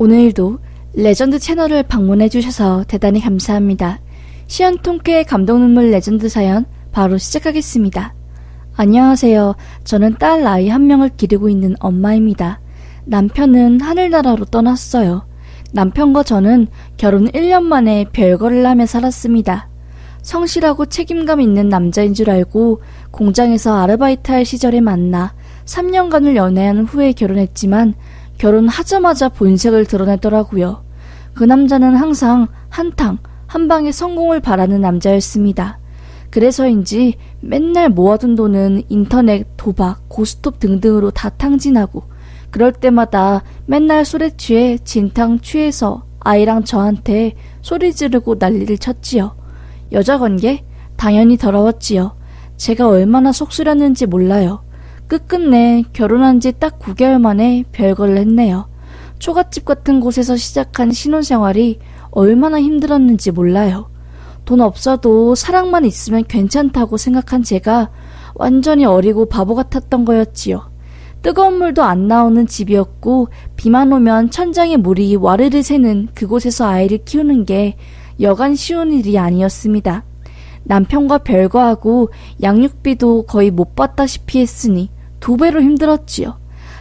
오늘도 레전드 채널을 방문해주셔서 대단히 감사합니다. 시연 통쾌 감동 눈물 레전드 사연 바로 시작하겠습니다. 안녕하세요. 저는 딸 아이 한 명을 기르고 있는 엄마입니다. 남편은 하늘나라로 떠났어요. 남편과 저는 결혼 1년 만에 별거를 하며 살았습니다. 성실하고 책임감 있는 남자인 줄 알고 공장에서 아르바이트 할 시절에 만나 3년간을 연애한 후에 결혼했지만 결혼하자마자 본색을 드러내더라고요. 그 남자는 항상 한 방에 성공을 바라는 남자였습니다. 그래서인지 맨날 모아둔 돈은 인터넷, 도박, 고스톱 등등으로 다 탕진하고 그럴 때마다 맨날 술에 취해 진탕 취해서 아이랑 저한테 소리 지르고 난리를 쳤지요. 여자 관계? 당연히 더러웠지요. 제가 얼마나 속쓰렸는지 몰라요. 끝끝내 결혼한 지 딱 9개월 만에 별거를 했네요. 초가집 같은 곳에서 시작한 신혼생활이 얼마나 힘들었는지 몰라요. 돈 없어도 사랑만 있으면 괜찮다고 생각한 제가 완전히 어리고 바보 같았던 거였지요. 뜨거운 물도 안 나오는 집이었고 비만 오면 천장에 물이 와르르 새는 그곳에서 아이를 키우는 게 여간 쉬운 일이 아니었습니다. 남편과 별거하고 양육비도 거의 못 받다시피 했으니 2배로 힘들었지요.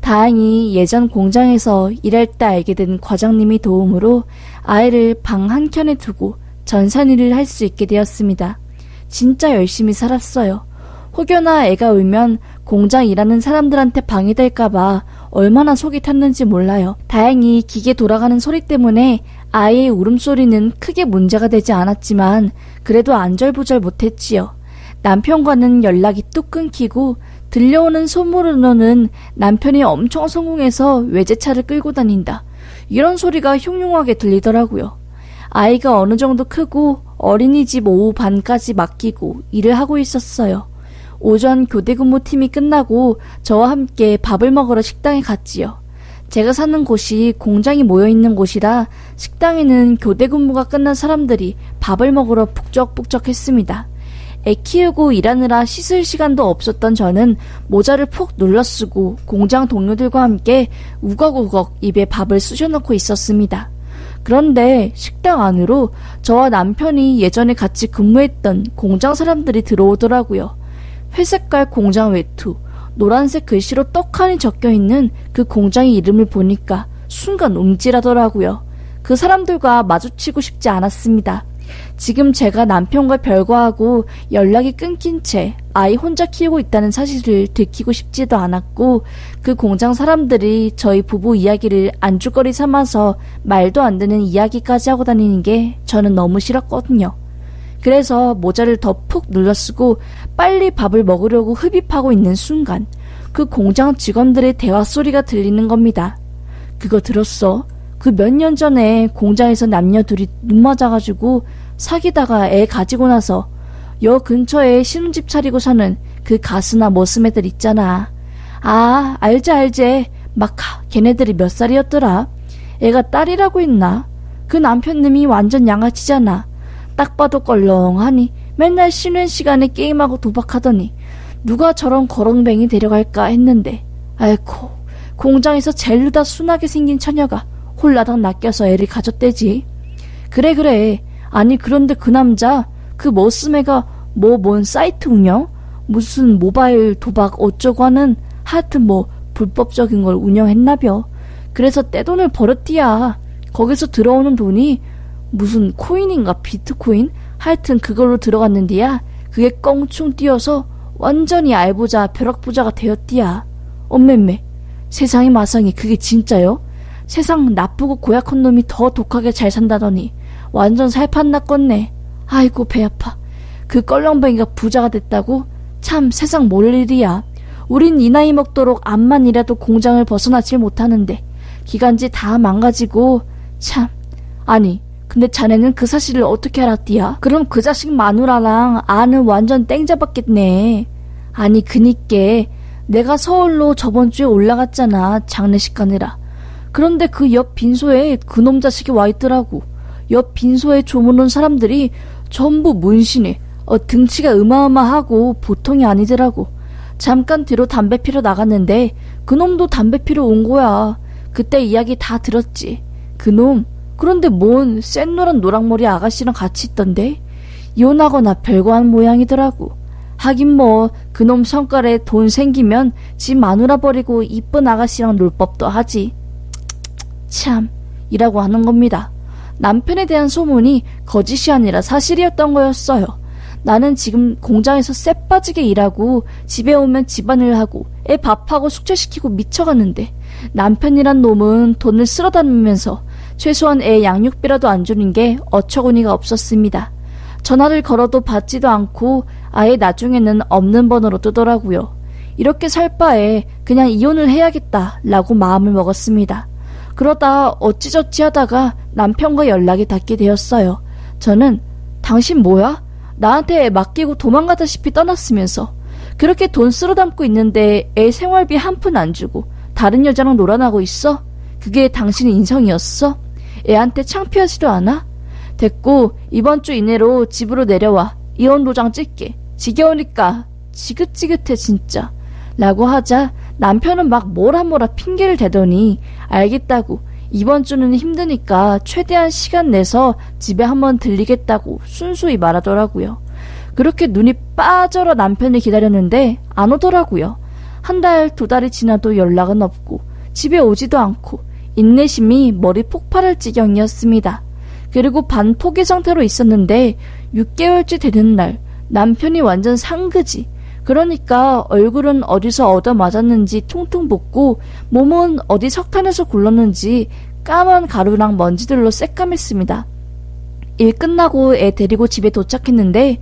다행히 예전 공장에서 일할 때 알게 된 과장님의 도움으로 아이를 방 한켠에 두고 전산일을 할 수 있게 되었습니다. 진짜 열심히 살았어요. 혹여나 애가 울면 공장 일하는 사람들한테 방해될까봐 얼마나 속이 탔는지 몰라요. 다행히 기계 돌아가는 소리 때문에 아이의 울음소리는 크게 문제가 되지 않았지만 그래도 안절부절 못했지요. 남편과는 연락이 뚝 끊기고 들려오는 소문으로는 남편이 엄청 성공해서 외제차를 끌고 다닌다. 이런 소리가 흉흉하게 들리더라고요. 아이가 어느 정도 크고 어린이집 오후 반까지 맡기고 일을 하고 있었어요. 오전 교대근무 팀이 끝나고 저와 함께 밥을 먹으러 식당에 갔지요. 제가 사는 곳이 공장이 모여있는 곳이라 식당에는 교대근무가 끝난 사람들이 밥을 먹으러 북적북적했습니다. 애 키우고 일하느라 씻을 시간도 없었던 저는 모자를 푹 눌러쓰고 공장 동료들과 함께 우걱우걱 입에 밥을 쑤셔넣고 있었습니다. 그런데 식당 안으로 저와 남편이 예전에 같이 근무했던 공장 사람들이 들어오더라고요. 회색깔 공장 외투, 노란색 글씨로 떡하니 적혀있는 그 공장의 이름을 보니까 순간 움찔하더라고요. 그 사람들과 마주치고 싶지 않았습니다. 지금 제가 남편과 별거하고 연락이 끊긴 채 아이 혼자 키우고 있다는 사실을 들키고 싶지도 않았고 그 공장 사람들이 저희 부부 이야기를 안주거리 삼아서 말도 안 되는 이야기까지 하고 다니는 게 저는 너무 싫었거든요. 그래서 모자를 더 푹 눌러쓰고 빨리 밥을 먹으려고 흡입하고 있는 순간 그 공장 직원들의 대화 소리가 들리는 겁니다. 그거 들었어? 그 몇 년 전에 공장에서 남녀 둘이 눈 맞아가지고 사귀다가 애 가지고 나서 여 근처에 신혼집 차리고 사는 그 가수나 머슴 애들 있잖아. 아, 알지. 막 걔네들이 몇 살이었더라? 애가 딸이라고 했나? 그 남편님이 완전 양아치잖아. 딱 봐도 껄렁하니 맨날 쉬는 시간에 게임하고 도박하더니 누가 저런 거렁뱅이 데려갈까 했는데 아이고 공장에서 젤루다 순하게 생긴 처녀가 홀라당 낚여서 애를 가졌대지. 그래. 아니 그런데 그 남자 그 머슴애가 뭔 사이트 운영? 무슨 모바일 도박 어쩌고 하는 하여튼 불법적인 걸 운영했나벼. 그래서 떼돈을 벌었디야. 거기서 들어오는 돈이 무슨 코인인가 비트코인? 하여튼 그걸로 들어갔는디야. 그게 껑충 뛰어서 완전히 알부자 벼락부자가 되었디야. 엄매매 세상에 마상이 그게 진짜요? 세상 나쁘고 고약한 놈이 더 독하게 잘 산다더니 완전 살판 났겠네. 아이고 배 아파. 그 껄렁뱅이가 부자가 됐다고? 참 세상 모를 일이야. 우린 이 나이 먹도록 암만이라도 공장을 벗어나질 못하는데 기간지 다 망가지고 참. 아니 근데 자네는 그 사실을 어떻게 알았디야? 그럼 그 자식 마누라랑 아는 완전 땡 잡았겠네. 아니 그니께 내가 서울로 저번 주에 올라갔잖아. 장례식 가느라. 그런데 그 옆 빈소에 그놈 자식이 와있더라고. 옆 빈소에 조문 사람들이 전부 문신에 등치가 어마어마하고 보통이 아니더라고. 잠깐 뒤로 담배 피러 나갔는데 그놈도 담배 피러 온 거야. 그때 이야기 다 들었지. 그놈, 그런데 뭔 샛노란 노랑머리 아가씨랑 같이 있던데? 이혼하거나 별거 한 모양이더라고. 하긴 뭐 그놈 성깔에 돈 생기면 집 마누라 버리고 이쁜 아가씨랑 놀 법도 하지. 참, 이라고 하는 겁니다. 남편에 대한 소문이 거짓이 아니라 사실이었던 거였어요. 나는 지금 공장에서 쎄 빠지게 일하고 집에 오면 집안일 하고 애 밥하고 숙제시키고 미쳐갔는데 남편이란 놈은 돈을 쓸어 담으면서 최소한 애 양육비라도 안 주는 게 어처구니가 없었습니다. 전화를 걸어도 받지도 않고 아예 나중에는 없는 번호로 뜨더라고요. 이렇게 살 바에 그냥 이혼을 해야겠다라고 마음을 먹었습니다. 그러다 어찌저찌 하다가 남편과 연락이 닿게 되었어요. 저는 당신 뭐야? 나한테 애 맡기고 도망가다시피 떠났으면서 그렇게 돈 쓸어 담고 있는데 애 생활비 한 푼 안 주고 다른 여자랑 놀아나고 있어? 그게 당신의 인성이었어? 애한테 창피하지도 않아? 됐고 이번 주 이내로 집으로 내려와. 이혼 도장 찍게. 지겨우니까. 지긋지긋해 진짜. 라고 하자 남편은 막 뭐라 핑계를 대더니 알겠다고 이번 주는 힘드니까 최대한 시간 내서 집에 한번 들리겠다고 순수히 말하더라고요. 그렇게 눈이 빠져라 남편을 기다렸는데 안 오더라고요. 한 달, 두 달이 지나도 연락은 없고 집에 오지도 않고 인내심이 머리 폭발할 지경이었습니다. 그리고 반포기 상태로 있었는데 6개월째 되는 날 남편이 완전 상그지. 그러니까 얼굴은 어디서 얻어맞았는지 퉁퉁 붓고 몸은 어디 석탄에서 굴렀는지 까만 가루랑 먼지들로 새까맸습니다. 일 끝나고 애 데리고 집에 도착했는데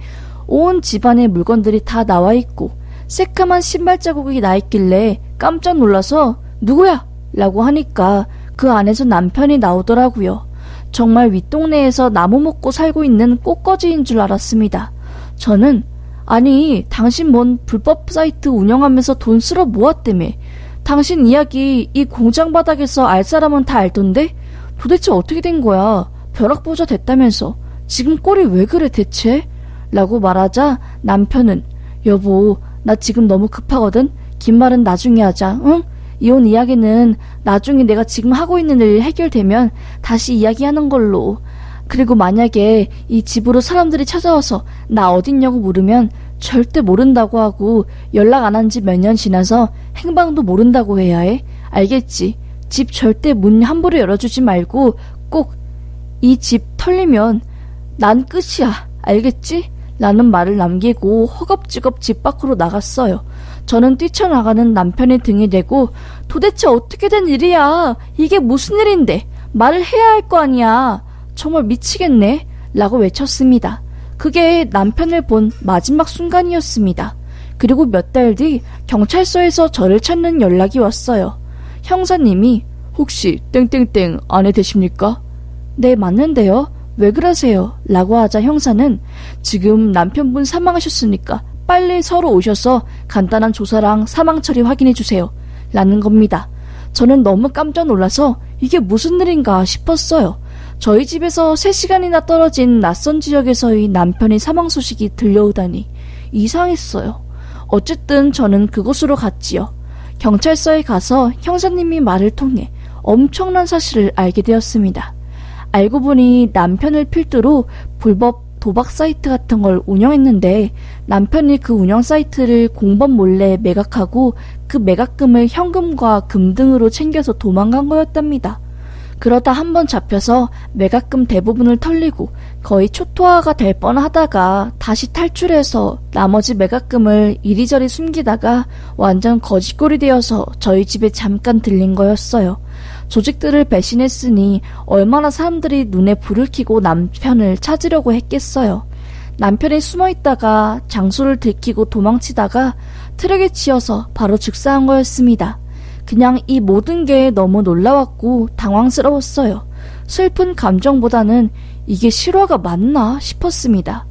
온 집안의 물건들이 다 나와 있고 새까만 신발 자국이 나 있길래 깜짝 놀라서 누구야? 라고 하니까 그 안에서 남편이 나오더라고요. 정말 윗동네에서 나무 먹고 살고 있는 꽃거지인 줄 알았습니다. 저는 아니 당신 뭔 불법 사이트 운영하면서 돈 쓸어 모았다며. 당신 이야기 이 공장 바닥에서 알 사람은 다 알던데 도대체 어떻게 된 거야? 벼락부자 됐다면서 지금 꼴이 왜 그래 대체? 라고 말하자 남편은 여보 나 지금 너무 급하거든. 긴 말은 나중에 하자. 응? 이혼 이야기는 나중에 내가 지금 하고 있는 일 해결되면 다시 이야기하는 걸로. 그리고 만약에 이 집으로 사람들이 찾아와서 나 어딨냐고 물으면 절대 모른다고 하고 연락 안 한 지 몇 년 지나서 행방도 모른다고 해야 해. 알겠지? 집 절대 문 함부로 열어주지 말고 꼭 이 집 털리면 난 끝이야. 알겠지? 라는 말을 남기고 허겁지겁 집 밖으로 나갔어요. 저는 뛰쳐나가는 남편의 등에 대고 도대체 어떻게 된 일이야? 이게 무슨 일인데? 말을 해야 할 거 아니야. 정말 미치겠네. 라고 외쳤습니다. 그게 남편을 본 마지막 순간이었습니다. 그리고 몇 달 뒤 경찰서에서 저를 찾는 연락이 왔어요. 형사님이 혹시 땡땡땡 아내 되십니까? 네, 맞는데요. 왜 그러세요? 라고 하자 형사는 지금 남편분 사망하셨으니까 빨리 서로 오셔서 간단한 조사랑 사망 처리 확인해 주세요. 라는 겁니다. 저는 너무 깜짝 놀라서 이게 무슨 일인가 싶었어요. 저희 집에서 3시간이나 떨어진 낯선 지역에서의 남편의 사망 소식이 들려오다니 이상했어요. 어쨌든 저는 그곳으로 갔지요. 경찰서에 가서 형사님이 말을 통해 엄청난 사실을 알게 되었습니다. 알고 보니 남편을 필두로 불법 도박 사이트 같은 걸 운영했는데 남편이 그 운영 사이트를 공범 몰래 매각하고 그 매각금을 현금과 금 등으로 챙겨서 도망간 거였답니다. 그러다 한번 잡혀서 매각금 대부분을 털리고 거의 초토화가 될 뻔하다가 다시 탈출해서 나머지 매각금을 이리저리 숨기다가 완전 거지꼴이 되어서 저희 집에 잠깐 들린 거였어요. 조직들을 배신했으니 얼마나 사람들이 눈에 불을 켜고 남편을 찾으려고 했겠어요. 남편이 숨어있다가 장소를 들키고 도망치다가 트럭에 치여서 바로 즉사한 거였습니다. 그냥 이 모든 게 너무 놀라웠고 당황스러웠어요. 슬픈 감정보다는 이게 실화가 맞나 싶었습니다.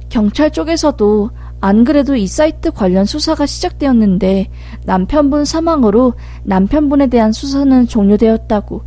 경찰 쪽에서도 안 그래도 이 사이트 관련 수사가 시작되었는데 남편분 사망으로 남편분에 대한 수사는 종료되었다고,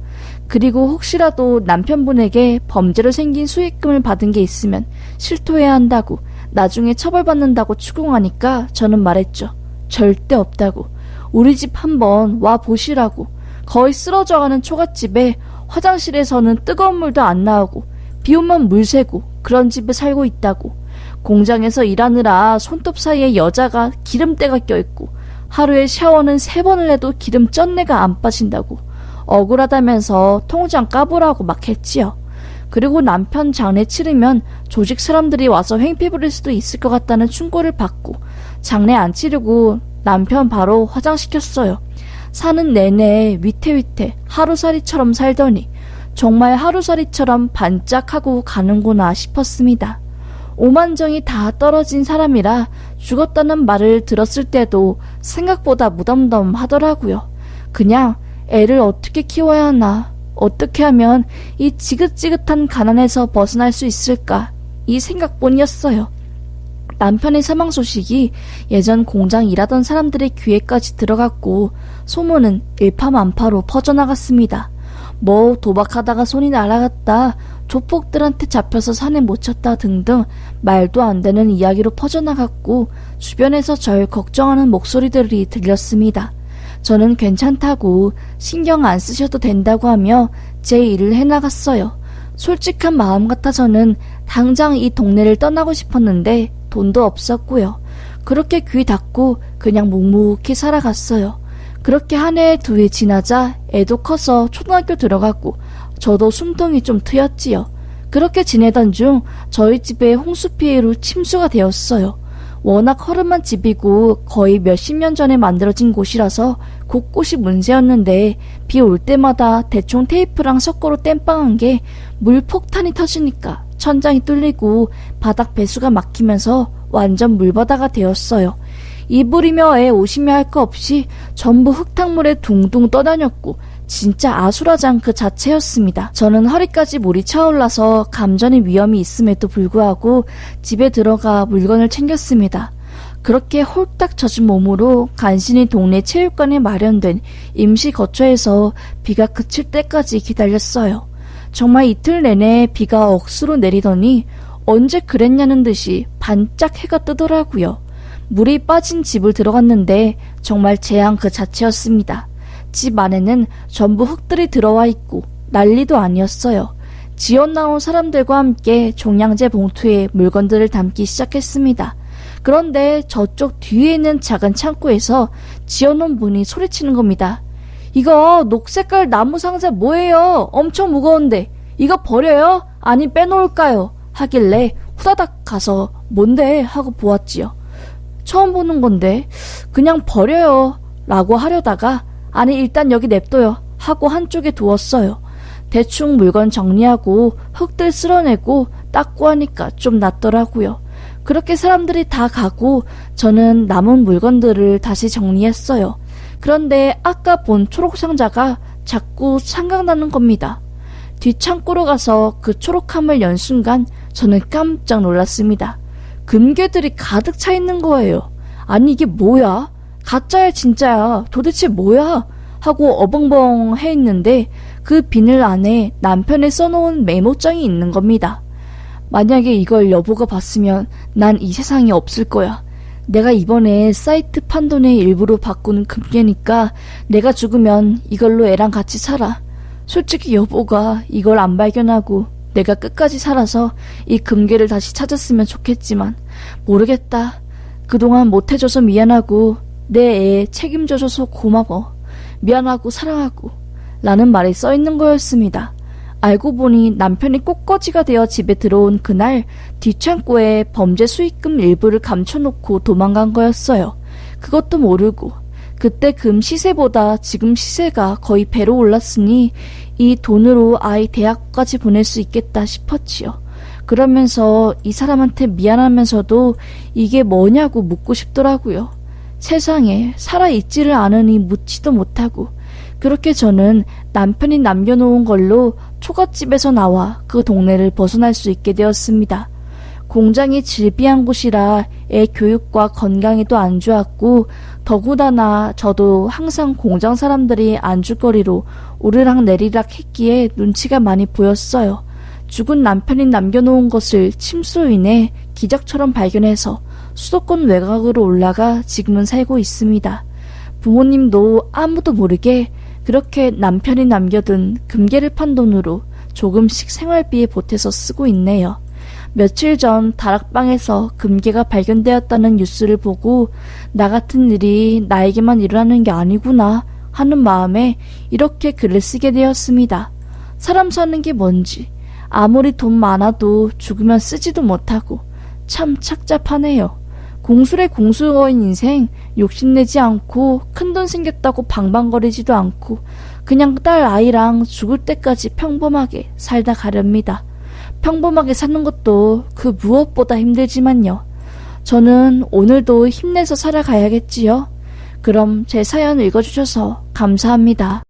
그리고 혹시라도 남편분에게 범죄로 생긴 수익금을 받은 게 있으면 실토해야 한다고, 나중에 처벌받는다고 추궁하니까 저는 말했죠. 절대 없다고. 우리 집 한번 와 보시라고. 거의 쓰러져가는 초가집에 화장실에서는 뜨거운 물도 안 나오고 비 오면 물 새고 그런 집에 살고 있다고. 공장에서 일하느라 손톱 사이에 여자가 기름때가 껴있고 하루에 샤워는 3번을 해도 기름 쩐내가 안 빠진다고. 억울하다면서 통장 까보라고 막 했지요. 그리고 남편 장례 치르면 조직 사람들이 와서 횡패 부릴 수도 있을 것 같다는 충고를 받고 장례 안 치르고 남편 바로 화장시켰어요. 사는 내내 위태위태 하루살이처럼 살더니 정말 하루살이처럼 반짝하고 가는구나 싶었습니다. 오만정이 다 떨어진 사람이라 죽었다는 말을 들었을 때도 생각보다 무덤덤하더라고요. 그냥 애를 어떻게 키워야 하나, 어떻게 하면 이 지긋지긋한 가난에서 벗어날 수 있을까, 이 생각뿐이었어요. 남편의 사망 소식이 예전 공장 일하던 사람들의 귀에까지 들어갔고 소문은 일파만파로 퍼져나갔습니다. 뭐 도박하다가 손이 날아갔다, 조폭들한테 잡혀서 산에 못 쳤다 등등 말도 안 되는 이야기로 퍼져나갔고 주변에서 절 걱정하는 목소리들이 들렸습니다. 저는 괜찮다고 신경 안 쓰셔도 된다고 하며 제 일을 해나갔어요. 솔직한 마음 같아서는 당장 이 동네를 떠나고 싶었는데 돈도 없었고요. 그렇게 귀 닫고 그냥 묵묵히 살아갔어요. 그렇게 한 해, 2해 지나자 애도 커서 초등학교 들어갔고 저도 숨통이 좀 트였지요. 그렇게 지내던 중 저희 집에 홍수 피해로 침수가 되었어요. 워낙 허름한 집이고 거의 몇십 년 전에 만들어진 곳이라서 곳곳이 문제였는데 비 올 때마다 대충 테이프랑 석고로 땜빵한 게 물폭탄이 터지니까 천장이 뚫리고 바닥 배수가 막히면서 완전 물바다가 되었어요. 이불이며 애 옷이며 할 거 없이 전부 흙탕물에 둥둥 떠다녔고 진짜 아수라장 그 자체였습니다. 저는 허리까지 물이 차올라서 감전의 위험이 있음에도 불구하고 집에 들어가 물건을 챙겼습니다. 그렇게 홀딱 젖은 몸으로 간신히 동네 체육관에 마련된 임시 거처에서 비가 그칠 때까지 기다렸어요. 정말 이틀 내내 비가 억수로 내리더니 언제 그랬냐는 듯이 반짝 해가 뜨더라고요. 물이 빠진 집을 들어갔는데 정말 재앙 그 자체였습니다. 집 안에는 전부 흙들이 들어와 있고 난리도 아니었어요. 지원 나온 사람들과 함께 종량제 봉투에 물건들을 담기 시작했습니다. 그런데 저쪽 뒤에 있는 작은 창고에서 지어놓은 분이 소리치는 겁니다. 이거 녹색깔 나무 상자 뭐예요? 엄청 무거운데 이거 버려요? 아니 빼놓을까요? 하길래 후다닥 가서 뭔데? 하고 보았지요. 처음 보는 건데 그냥 버려요 라고 하려다가 아니 일단 여기 냅둬요 하고 한쪽에 두었어요. 대충 물건 정리하고 흙들 쓸어내고 닦고 하니까 좀 낫더라고요. 그렇게 사람들이 다 가고 저는 남은 물건들을 다시 정리했어요. 그런데 아까 본 초록 상자가 자꾸 생각나는 겁니다. 뒷창고로 가서 그 초록함을 연 순간 저는 깜짝 놀랐습니다. 금괴들이 가득 차 있는 거예요. 아니 이게 뭐야? 가짜야 진짜야? 도대체 뭐야? 하고 어벙벙 해 있는데 그 비늘 안에 남편이 써놓은 메모장이 있는 겁니다. 만약에 이걸 여보가 봤으면 난 이 세상에 없을 거야. 내가 이번에 사이트 판돈의 일부로 바꾸는 금괴니까 내가 죽으면 이걸로 애랑 같이 살아. 솔직히 여보가 이걸 안 발견하고 내가 끝까지 살아서 이 금괴를 다시 찾았으면 좋겠지만 모르겠다. 그동안 못해줘서 미안하고 내 애 책임져줘서 고마워. 미안하고 사랑하고 라는 말이 써있는 거였습니다. 알고 보니 남편이 꽃거지가 되어 집에 들어온 그날 뒷창고에 범죄 수익금 일부를 감춰놓고 도망간 거였어요. 그것도 모르고 그때 금 시세보다 지금 시세가 거의 배로 올랐으니 이 돈으로 아이 대학까지 보낼 수 있겠다 싶었지요. 그러면서 이 사람한테 미안하면서도 이게 뭐냐고 묻고 싶더라고요. 세상에 살아있지를 않으니 묻지도 못하고. 그렇게 저는 남편이 남겨놓은 걸로 초가집에서 나와 그 동네를 벗어날 수 있게 되었습니다. 공장이 질비한 곳이라 애 교육과 건강에도 안 좋았고 더구나 저도 항상 공장 사람들이 안주거리로 오르락내리락 했기에 눈치가 많이 보였어요. 죽은 남편이 남겨놓은 것을 침수로 인해 기적처럼 발견해서 수도권 외곽으로 올라가 지금은 살고 있습니다. 부모님도 아무도 모르게 그렇게 남편이 남겨둔 금괴를 판 돈으로 조금씩 생활비에 보태서 쓰고 있네요. 며칠 전 다락방에서 금괴가 발견되었다는 뉴스를 보고 나 같은 일이 나에게만 일어나는 게 아니구나 하는 마음에 이렇게 글을 쓰게 되었습니다. 사람 사는 게 뭔지, 아무리 돈 많아도 죽으면 쓰지도 못하고 참 착잡하네요. 공술의 공수어인 인생, 욕심내지 않고 큰돈 생겼다고 방방거리지도 않고 그냥 딸 아이랑 죽을 때까지 평범하게 살다 가렵니다. 평범하게 사는 것도 그 무엇보다 힘들지만요. 저는 오늘도 힘내서 살아가야겠지요. 그럼 제 사연 읽어주셔서 감사합니다.